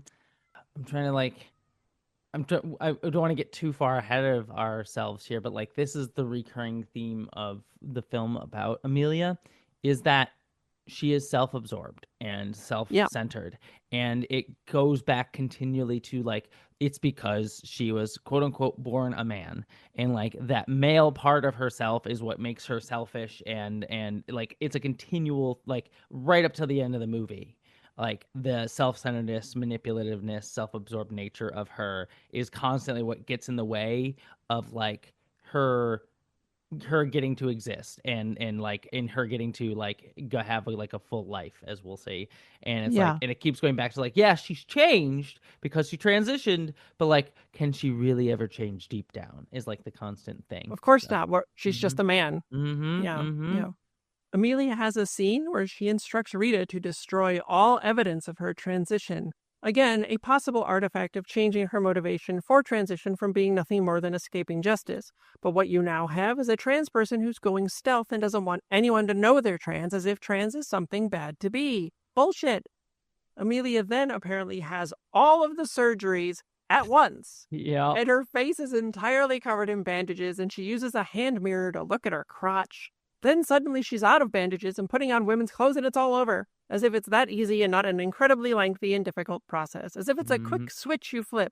I'm trying to I don't want to get too far ahead of ourselves here, but like this is the recurring theme of the film about Emilia, is that she is self-absorbed and self-centered, and it goes back continually to like it's because she was quote unquote born a man, and like that male part of herself is what makes her selfish, and like it's a continual like right up to the end of the movie. Like the self-centeredness, manipulativeness, self-absorbed nature of her is constantly what gets in the way of like her getting to exist and like in her getting to like have like a full life, as we'll see. And it's like, and it keeps going back to like, yeah, she's changed because she transitioned, but like, can she really ever change deep down is like the constant thing. Of course not. She's just a man. Mm-hmm. Yeah. Mm-hmm. Yeah. Emilia has a scene where she instructs Rita to destroy all evidence of her transition. Again, a possible artifact of changing her motivation for transition from being nothing more than escaping justice. But what you now have is a trans person who's going stealth and doesn't want anyone to know they're trans, as if trans is something bad to be. Bullshit. Emilia then apparently has all of the surgeries at once. Yeah. And her face is entirely covered in bandages, and she uses a hand mirror to look at her crotch. Then suddenly she's out of bandages and putting on women's clothes, and it's all over. As if it's that easy and not an incredibly lengthy and difficult process. As if it's a quick switch you flip.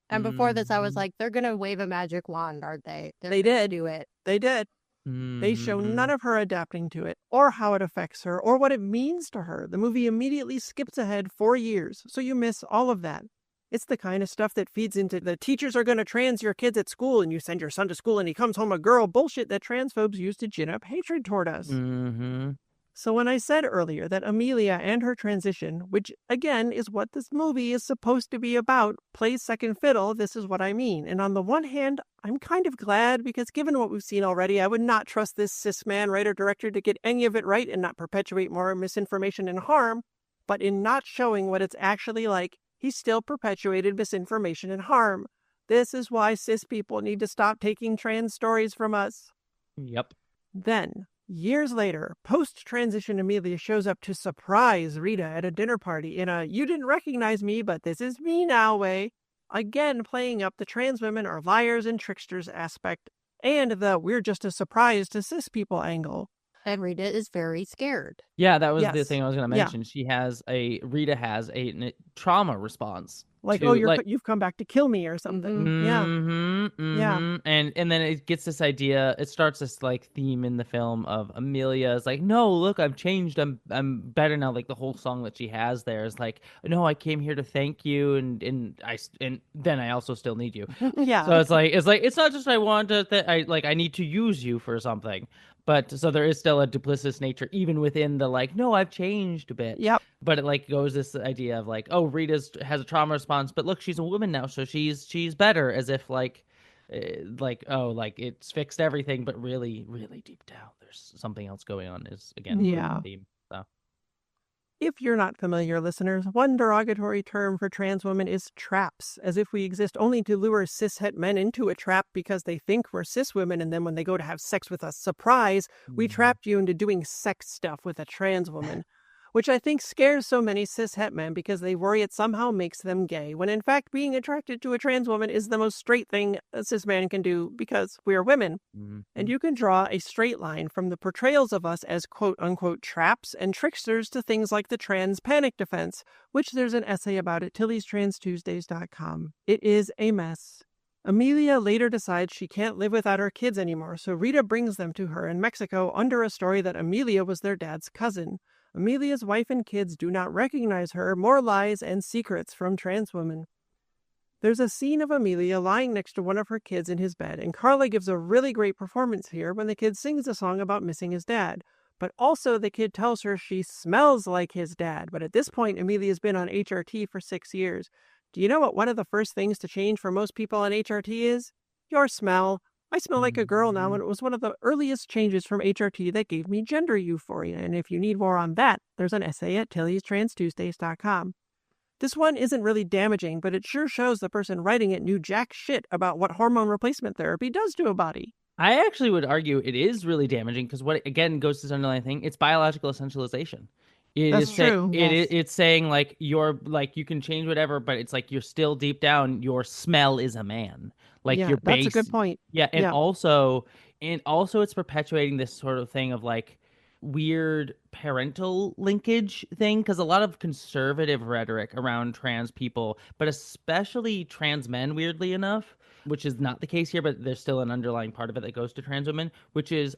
And before this, I was like, they're going to wave a magic wand, aren't they? They did. Do it. They did. They show none of her adapting to it, or how it affects her, or what it means to her. The movie immediately skips ahead 4 years, so you miss all of that. It's the kind of stuff that feeds into the teachers are going to trans your kids at school, and you send your son to school and he comes home a girl bullshit that transphobes use to gin up hatred toward us. Mm-hmm. So when I said earlier that Emilia and her transition, which again is what this movie is supposed to be about, plays second fiddle, this is what I mean. And on the one hand, I'm kind of glad, because given what we've seen already, I would not trust this cis man writer-director to get any of it right and not perpetuate more misinformation and harm. But in not showing what it's actually like, he still perpetuated misinformation and harm. This is why cis people need to stop taking trans stories from us. Yep. Then, years later, post-transition Emilia shows up to surprise Rita at a dinner party in a "you didn't recognize me, but this is me now" way, again playing up the trans women are liars and tricksters aspect, and the "we're just a surprise to cis people" angle. And Rita is very scared. Yeah, that was the Yes. thing I was going to Yeah. mention. Rita has a trauma response. Like, to, oh, you've come back to kill me or something. Yeah. Yeah. And then it gets this idea. It starts this like theme in the film of Amelia is like, no, look, I've changed. I'm better now. Like the whole song that she has there is like, no, I came here to thank you, and then I also still need you. Yeah. So it's not just I want to I need to use you for something. But so there is still a duplicitous nature even within the like, no, I've changed a bit. Yep. But it like goes this idea of like, oh, has a trauma response, but look, she's a woman now, so she's better, as if like it's fixed everything, but really, really deep down, there's something else going on. Is again Yeah. the theme. So. If you're not familiar, listeners, one derogatory term for trans women is traps, as if we exist only to lure cishet men into a trap because they think we're cis women, and then when they go to have sex with us, surprise, we trapped you into doing sex stuff with a trans woman. Which I think scares so many cishet men because they worry it somehow makes them gay, when in fact being attracted to a trans woman is the most straight thing a cis man can do because we are women. And you can draw a straight line from the portrayals of us as quote-unquote traps and tricksters to things like the trans panic defense, which there's an essay about at TillysTransTuesdays.com. It is a mess. Emilia later decides she can't live without her kids anymore, so Rita brings them to her in Mexico under a story that Emilia was their dad's cousin. Emilia's wife and kids do not recognize her, more lies and secrets from trans women. There's a scene of Emilia lying next to one of her kids in his bed, and Carla gives a really great performance here when the kid sings a song about missing his dad. But also the kid tells her she smells like his dad, but at this point Emilia's been on HRT for 6 years. Do you know what one of the first things to change for most people on HRT is? Your smell. I smell like a girl now, and it was one of the earliest changes from HRT that gave me gender euphoria. And if you need more on that, there's an essay at TillysTransTuesdays.com. This one isn't really damaging, but it sure shows the person writing it knew jack shit about what hormone replacement therapy does to a body. I actually would argue it is really damaging because what again goes to this underlying thing. It's biological essentialization. That's true. It's saying like you're like you can change whatever, but it's like you're still deep down. Your smell is a man. Like Yeah, your base. that's a good point. Yeah, and Yeah. also it's perpetuating this sort of thing of like weird parental linkage thing, because a lot of conservative rhetoric around trans people, but especially trans men, weirdly enough, which is not the case here, but there's still an underlying part of it that goes to trans women, which is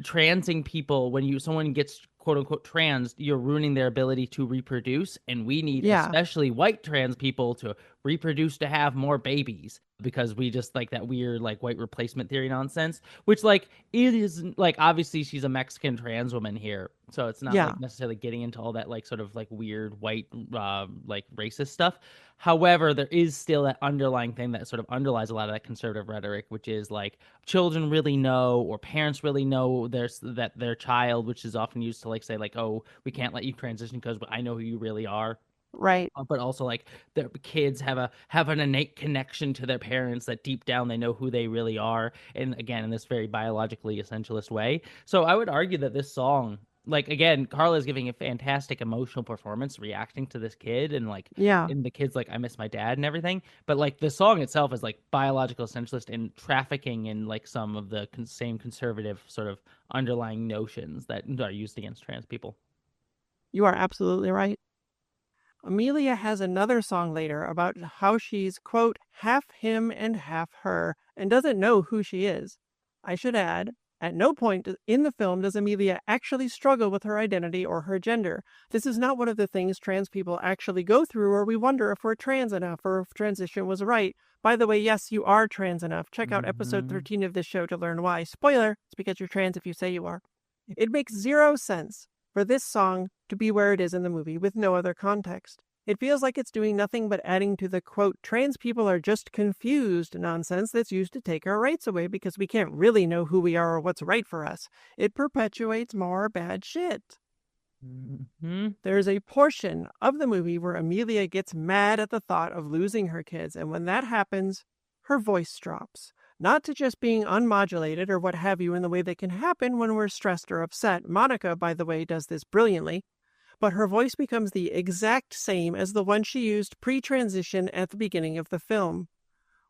transing people, when someone gets quote unquote trans, you're ruining their ability to reproduce, and we need especially white trans people to reproduce to have more babies, because we just like that weird like white replacement theory nonsense, which like it is like obviously she's a Mexican trans woman here, so it's not like necessarily getting into all that like sort of like weird white like racist stuff. However, there is still that underlying thing that sort of underlies a lot of that conservative rhetoric, which is like children really know, or parents really know that their child, which is often used to like say like, oh, we can't let you transition because I know who you really are. Right. But also like their kids have an innate connection to their parents, that deep down they know who they really are, and again in this very biologically essentialist way. So I would argue that this song, like again, Carla is giving a fantastic emotional performance reacting to this kid, and like and the kid's like, I miss my dad and everything, but like the song itself is like biological essentialist and trafficking in like some of the same conservative sort of underlying notions that are used against trans people. You are absolutely right. Emilia has another song later about how she's, quote, half him and half her, and doesn't know who she is. I should add, at no point in the film does Emilia actually struggle with her identity or her gender. This is not one of the things trans people actually go through, or we wonder if we're trans enough or if transition was right. By the way, yes, you are trans enough. Check out episode 13 of this show to learn why. Spoiler, it's because you're trans if you say you are. It makes zero sense for this song to be where it is in the movie with no other context. It feels like it's doing nothing but adding to the, quote, trans people are just confused nonsense that's used to take our rights away because we can't really know who we are or what's right for us. It perpetuates more bad shit. Mm-hmm. There's a portion of the movie where Emilia gets mad at the thought of losing her kids, and when that happens, her voice drops. Not to just being unmodulated or what have you in the way that can happen when we're stressed or upset. Monica, by the way, does this brilliantly. But her voice becomes the exact same as the one she used pre-transition at the beginning of the film.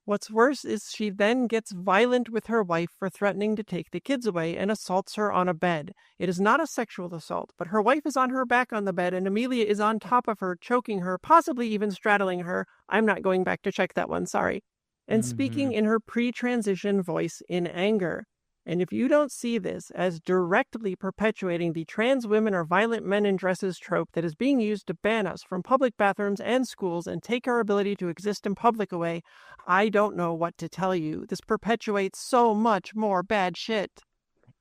What's worse is she then gets violent with her wife for threatening to take the kids away and assaults her on a bed. It is not a sexual assault, but her wife is on her back on the bed and Emilia is on top of her, choking her, possibly even straddling her. I'm not going back to check that one, sorry. And speaking in her pre-transition voice in anger. And if you don't see this as directly perpetuating the trans women are violent men in dresses trope that is being used to ban us from public bathrooms and schools and take our ability to exist in public away, I don't know what to tell you. This perpetuates so much more bad shit.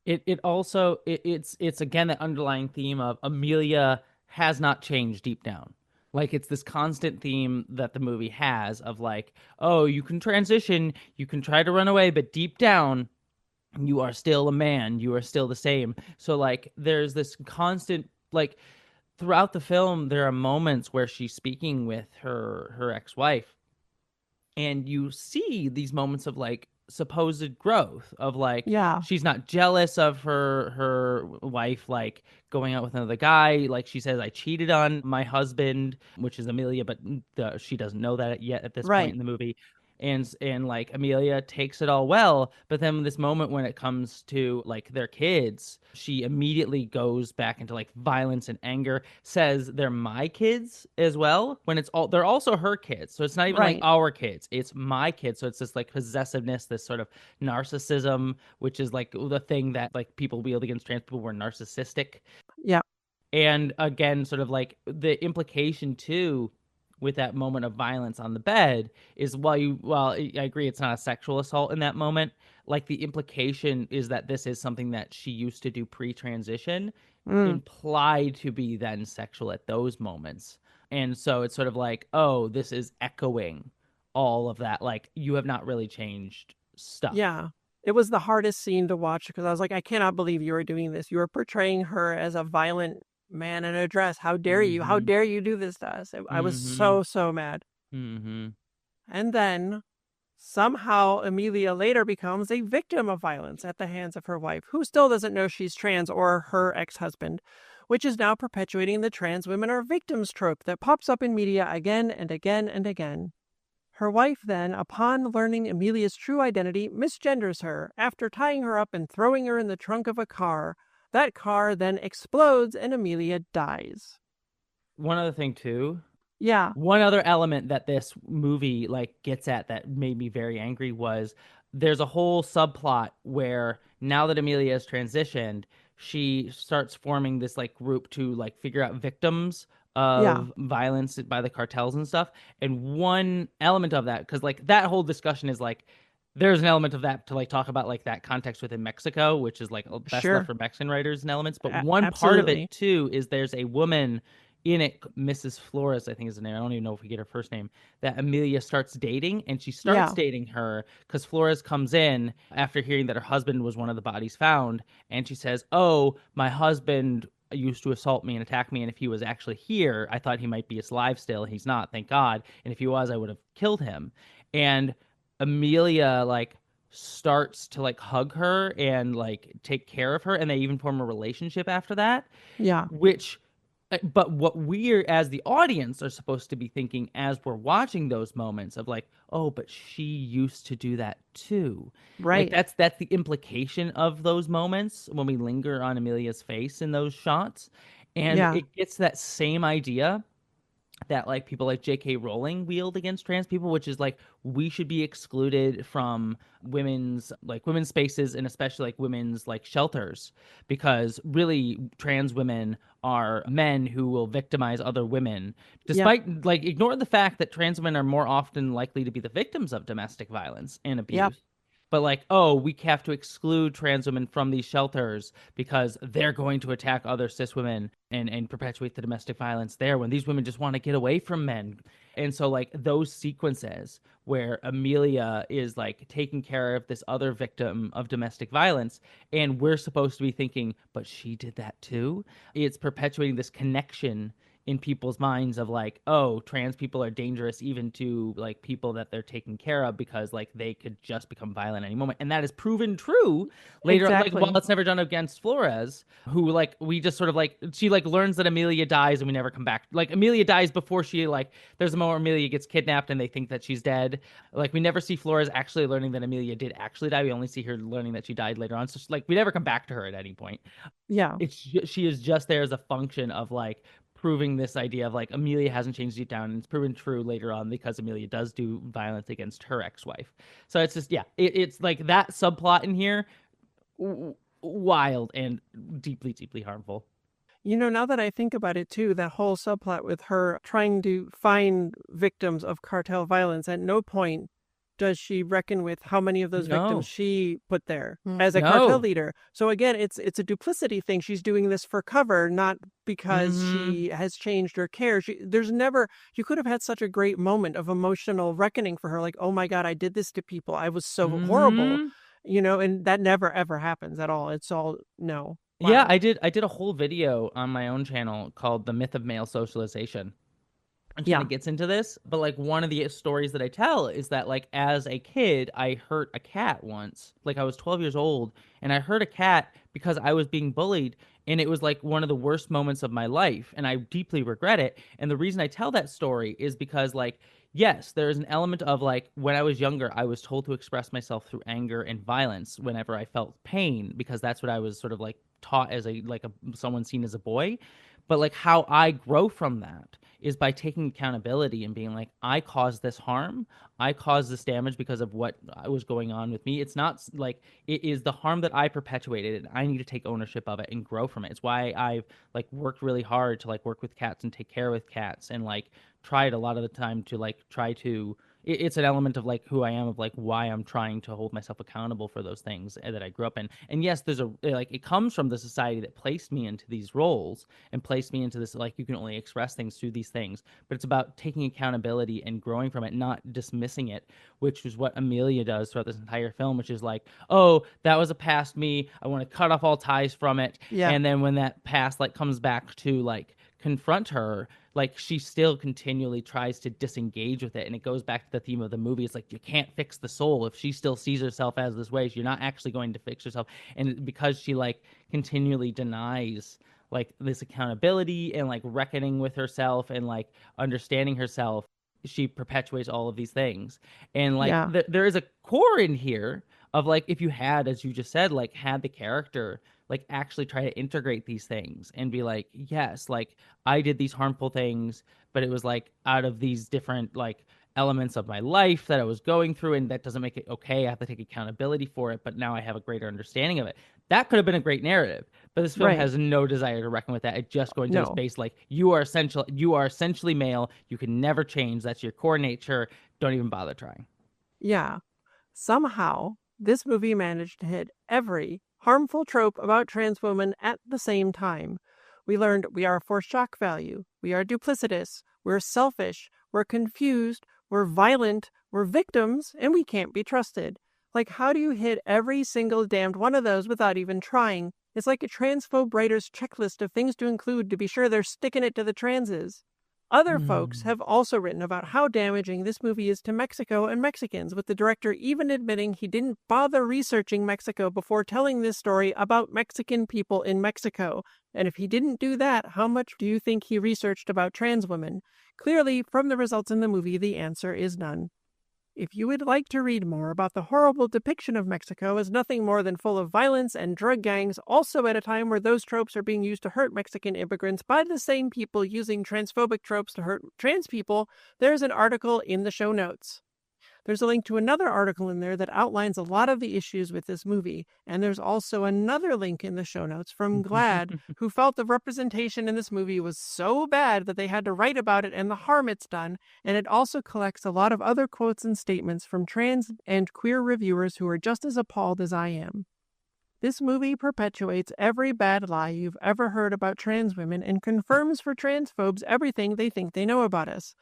It also it's again that underlying theme of Emilia has not changed deep down. Like, it's this constant theme that the movie has of like, oh, you can transition, you can try to run away, but deep down you are still a man, you are still the same. So like there's this constant, like, throughout the film there are moments where she's speaking with her ex-wife, and you see these moments of like supposed growth of like, Yeah. she's not jealous of her wife like going out with another guy. Like, she says, I cheated on my husband, which is Emilia, but she doesn't know that yet at this point in the movie. And like Emilia takes it all well, but then this moment when it comes to like their kids, she immediately goes back into like violence and anger, says they're my kids as well, when it's all, they're also her kids. So it's not even like our kids, it's my kids. So it's this like possessiveness, this sort of narcissism, which is like the thing that like people wield against trans people, were narcissistic. Yeah. And again, sort of like the implication too with that moment of violence on the bed is, while I agree it's not a sexual assault in that moment, like the implication is that this is something that she used to do pre-transition, implied to be then sexual at those moments. And so it's sort of like, oh, this is echoing all of that. Like, you have not really changed stuff. Yeah. It was the hardest scene to watch because I was like, I cannot believe you are doing this. You are portraying her as a violent man in a dress. How dare you? How dare you do this to us? I was so mad. And then somehow Emilia later becomes a victim of violence at the hands of her wife, who still doesn't know she's trans, or her ex-husband, which is now perpetuating the trans women are victims trope that pops up in media again and again and again. Her wife then, upon learning Emilia's true identity, misgenders her after tying her up and throwing her in the trunk of a car. That car then explodes and Emilia dies. One other thing too. Yeah. One other element that this movie like gets at that made me very angry was there's a whole subplot where now that Emilia has transitioned, she starts forming this like group to like figure out victims of violence by the cartels and stuff. And one element of that, because like that whole discussion is like, there's an element of that to like talk about like that context within Mexico, which is like best left for Mexican writers and elements. But one part of it too is there's a woman in it, Mrs. Flores, I think is the name. I don't even know if we get her first name, that Emilia starts dating. And she starts dating her because Flores comes in after hearing that her husband was one of the bodies found. And she says, oh, my husband used to assault me and attack me. And if he was actually here, I thought he might be alive still. He's not, thank God. And if he was, I would have killed him. And Emilia like starts to like hug her and like take care of her, and they even form a relationship after that. Yeah. But what we as the audience are supposed to be thinking as we're watching those moments of like, oh, but she used to do that too. Right. Like that's the implication of those moments when we linger on Emilia's face in those shots. And it gets that same idea that like people like J.K. Rowling wield against trans people, which is like, we should be excluded from women's spaces, and especially like women's like shelters, because really trans women are men who will victimize other women, despite like ignore the fact that trans women are more often likely to be the victims of domestic violence and abuse. but like, oh, we have to exclude trans women from these shelters because they're going to attack other cis women and perpetuate the domestic violence there when these women just want to get away from men. And so like those sequences where Emilia is like taking care of this other victim of domestic violence and we're supposed to be thinking, but she did that too. It's perpetuating this connection in people's minds of like, oh, trans people are dangerous even to like people that they're taking care of because like they could just become violent at any moment. And that is proven true later. Like, well, it's never done against Flores, who like we just sort of like she like learns that Emilia dies and we never come back. Like Emilia dies before she like there's a moment where Emilia gets kidnapped and they think that she's dead. Like we never see Flores actually learning that Emilia did actually die. We only see her learning that she died later on. So like we never come back to her at any point. Yeah. She is just there as a function of like proving this idea of like Emilia hasn't changed deep down, and it's proven true later on because Emilia does do violence against her ex-wife. So it's just it's like that subplot in here, wild and deeply, deeply harmful. You know, now that I think about it too, that whole subplot with her trying to find victims of cartel violence, at no point does she reckon with how many of those victims she put there as a cartel leader. So again, it's a duplicity thing. She's doing this for cover, not because she has changed or cares. You could have had such a great moment of emotional reckoning for her. Like, oh my God, I did this to people. I was so horrible, you know, and that never, ever happens at all. It's all, no. Wow. Yeah, I did a whole video on my own channel called The Myth of Male Socialization. And kind of gets into this, but like one of the stories that I tell is that like as a kid, I hurt a cat once. Like I was 12 years old and I hurt a cat because I was being bullied, and it was like one of the worst moments of my life and I deeply regret it. And the reason I tell that story is because like yes, there is an element of like when I was younger, I was told to express myself through anger and violence whenever I felt pain because that's what I was sort of like taught as someone seen as a boy. But like how I grow from that is by taking accountability and being like, I caused this harm. I caused this damage because of what was going on with me. It's not like it is the harm that I perpetuated, and I need to take ownership of it and grow from it. It's why I've like worked really hard to like work with cats and take care with cats and like tried a lot of the time to like try to it's an element of like who I am, of like why I'm trying to hold myself accountable for those things that I grew up in. And yes, there's a like it comes from the society that placed me into these roles and placed me into this like you can only express things through these things. But it's about taking accountability and growing from it, not dismissing it, which is what Emilia does throughout this entire film, which is like, oh, that was a past me. I want to cut off all ties from it. Yeah. And then when that past like comes back to like confront her, like she still continually tries to disengage with it. And it goes back to the theme of the movie. It's like, you can't fix the soul. If she still sees herself as this way, you're not actually going to fix yourself. And because she like continually denies like this accountability and like reckoning with herself and like understanding herself, she perpetuates all of these things. And like there is a core in here of like, if you had, as you just said, like had the character like actually try to integrate these things and be like, yes, like I did these harmful things, but it was like out of these different like elements of my life that I was going through, and that doesn't make it okay. I have to take accountability for it, but now I have a greater understanding of it. That could have been a great narrative, but this film has no desire to reckon with that. It's just going to this base like you are essentially male. You can never change. That's your core nature. Don't even bother trying. Yeah. Somehow, this movie managed to hit every harmful trope about trans women at the same time. We learned we are for shock value, we are duplicitous, we're selfish, we're confused, we're violent, we're victims, and we can't be trusted. Like, how do you hit every single damned one of those without even trying? It's like a transphobe writer's checklist of things to include to be sure they're sticking it to the transes. Other folks have also written about how damaging this movie is to Mexico and Mexicans, with the director even admitting he didn't bother researching Mexico before telling this story about Mexican people in Mexico. And if he didn't do that, how much do you think he researched about trans women? Clearly, from the results in the movie, the answer is none. If you would like to read more about the horrible depiction of Mexico as nothing more than full of violence and drug gangs, also at a time where those tropes are being used to hurt Mexican immigrants by the same people using transphobic tropes to hurt trans people, there's an article in the show notes. There's a link to another article in there that outlines a lot of the issues with this movie. And there's also another link in the show notes from GLAAD, who felt the representation in this movie was so bad that they had to write about it and the harm it's done. And it also collects a lot of other quotes and statements from trans and queer reviewers who are just as appalled as I am. This movie perpetuates every bad lie you've ever heard about trans women and confirms for transphobes everything they think they know about us.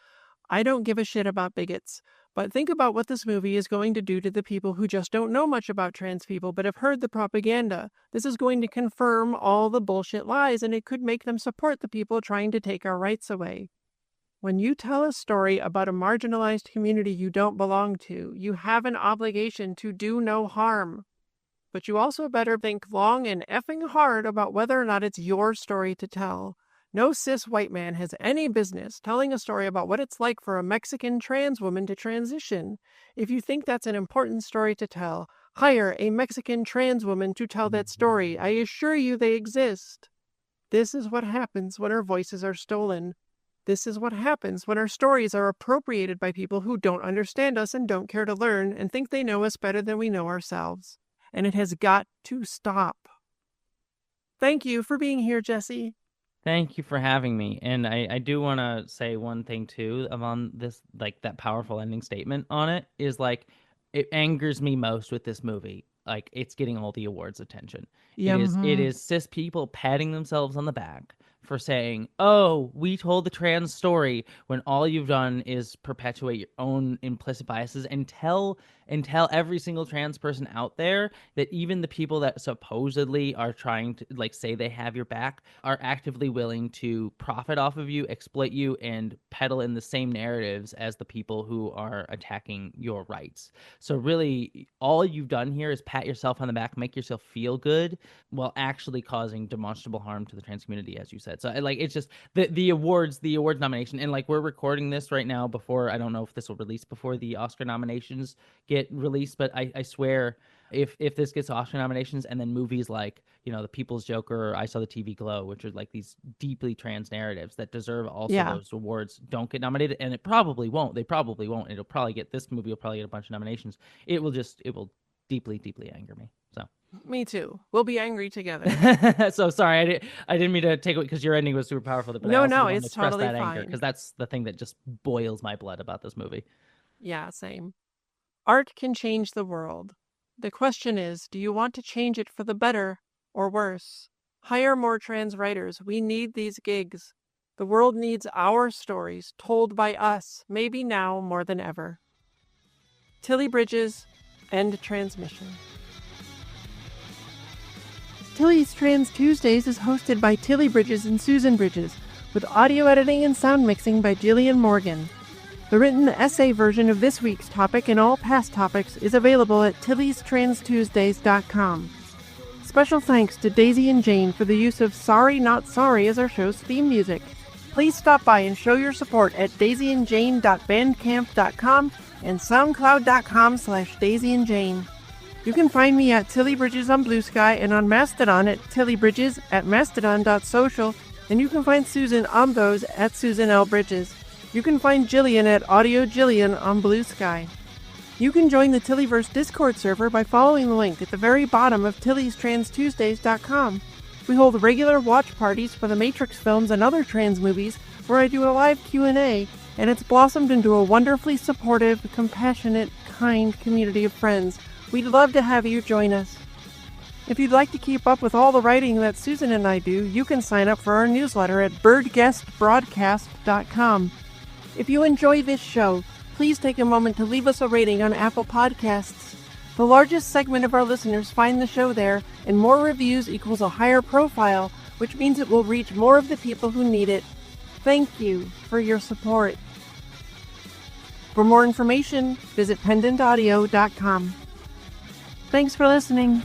I don't give a shit about bigots. But think about what this movie is going to do to the people who just don't know much about trans people but have heard the propaganda. This is going to confirm all the bullshit lies, and it could make them support the people trying to take our rights away. When you tell a story about a marginalized community you don't belong to, you have an obligation to do no harm. But you also better think long and effing hard about whether or not it's your story to tell. No cis white man has any business telling a story about what it's like for a Mexican trans woman to transition. If you think that's an important story to tell, hire a Mexican trans woman to tell that story. I assure you they exist. This is what happens when our voices are stolen. This is what happens when our stories are appropriated by people who don't understand us and don't care to learn and think they know us better than we know ourselves. And it has got to stop. Thank you for being here, Jessie. Thank you for having me. And I do want to say one thing, too, on this, like, that powerful ending statement on it is, like, it angers me most with this movie. Like, it's getting all the awards attention. Yeah. It is cis people patting themselves on the back for saying, oh, we told the trans story, when all you've done is perpetuate your own implicit biases and tell every single trans person out there that even the people that supposedly are trying to, like, say they have your back are actively willing to profit off of you, exploit you, and peddle in the same narratives as the people who are attacking your rights. So really, all you've done here is pat yourself on the back, make yourself feel good, while actually causing demonstrable harm to the trans community, as you said. So, like, it's just the awards nomination, and, like, we're recording this right now before, I don't know if this will release before the Oscar nominations get released, but I swear if this gets Oscar nominations and then movies like, you know, The People's Joker or I Saw the TV Glow, which are like these deeply trans narratives that deserve also those awards, don't get nominated, and it probably won't. This movie will probably get a bunch of nominations. It will deeply, deeply anger me. So. Me too. We'll be angry together. So sorry, I didn't mean to take it because your ending was super powerful. But no, it's totally fine. Because that's the thing that just boils my blood about this movie. Yeah, same. Art can change the world. The question is, do you want to change it for the better or worse? Hire more trans writers. We need these gigs. The world needs our stories told by us, maybe now more than ever. Tilly Bridges, end transmission. Tilly's Trans Tuesdays is hosted by Tilly Bridges and Susan Bridges, with audio editing and sound mixing by Jillian Morgan. The written essay version of this week's topic and all past topics is available at tilliestranstuesdays.com. Special thanks to Daisy and Jane for the use of Sorry Not Sorry as our show's theme music. Please stop by and show your support at daisyandjane.bandcamp.com and soundcloud.com/daisyandjane. You can find me at Tilly Bridges on Bluesky and on Mastodon at tillybridges at mastodon.social, and you can find Susan on those at Susan L. Bridges. You can find Jillian at Audio Jillian on Bluesky. You can join the Tillyverse Discord server by following the link at the very bottom of tilliestranstuesdays.com. We hold regular watch parties for the Matrix films and other trans movies where I do a live Q&A, and it's blossomed into a wonderfully supportive, compassionate, kind community of friends. We'd love to have you join us. If you'd like to keep up with all the writing that Susan and I do, you can sign up for our newsletter at birdguestbroadcast.com. If you enjoy this show, please take a moment to leave us a rating on Apple Podcasts. The largest segment of our listeners find the show there, and more reviews equals a higher profile, which means it will reach more of the people who need it. Thank you for your support. For more information, visit pendantaudio.com. Thanks for listening.